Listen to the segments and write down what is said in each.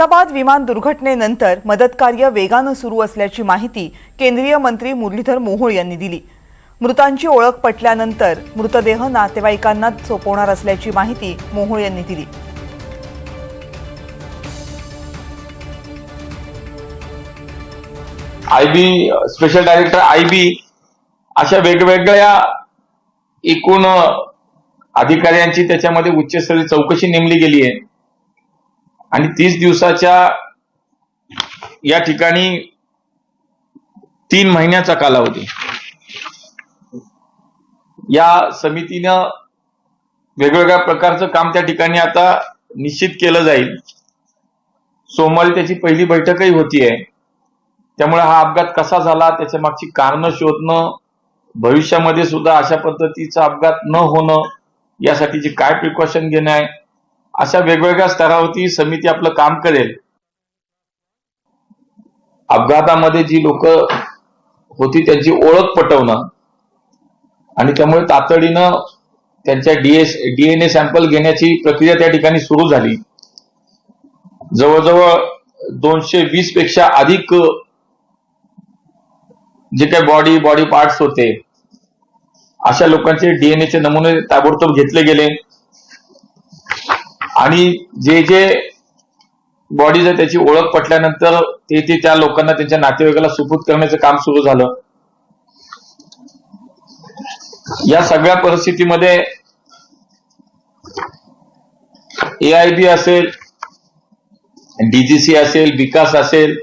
अहमदाबाद विमान दुर्घटनेनंतर मदतकार्य वेगानं सुरू असल्याची माहिती केंद्रीय मंत्री मुरलीधर मोहोळ यांनी दिली। मृतांची ओळख पटल्यानंतर मृतदेह नातेवाईकांना सोपवणार असल्याची माहिती मोहोळ यांनी दिली। आयबी स्पेशल डायरेक्टर आयबी अशा वेगवेगळ्या एकूण अधिकाऱ्यांची त्याच्यामध्ये उच्चस्तरीय चौकशी नेमली गेली आहे आणि 30 दिवसाच्या या ठिकाणी 3 महिन्याचा कालावधी या समितीनं वेगवेगळ्या प्रकारचं काम त्या ठिकाणी आता निश्चित केलं जाईल। सोमवारी त्याची पहिली बैठकही होतीये। त्यामुळे हा अपघात कसा झाला त्याच्या मागची कारणं शोधणं, भविष्यामध्ये सुद्धा अशा पद्धतीचा अपघात न होणं यासाठीची काय प्रिकॉशन घेणं आहे, अशा वेगवेगळ्या स्तरावरती समिती आपलं काम करेल। अपघातामध्ये जी लोक होती त्यांची ओळख पटवणं आणि त्यामुळे तातडीनं त्यांच्या डीएनए सॅम्पल घेण्याची प्रक्रिया त्या ठिकाणी सुरू झाली। जवळजवळ 220 पेक्षा अधिक जे काही बॉडी पार्ट्स होते अशा लोकांचे डीएनएचे नमुने ताबडतोब घेतले गेले आणि जे बॉडीज आहे त्याची ओळख पटल्यानंतर ते त्या लोकांना त्यांच्या नातेवाईकाला सुपूर्द करण्याचं काम सुरू झालं। या सगळ्या परिस्थितीमध्ये एआयबी असेल, डीजीसी असेल, विकास असेल,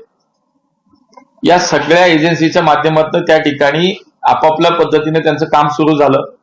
या सगळ्या एजन्सीच्या माध्यमातून त्या ठिकाणी आपापल्या पद्धतीने त्यांचं काम सुरू झालं।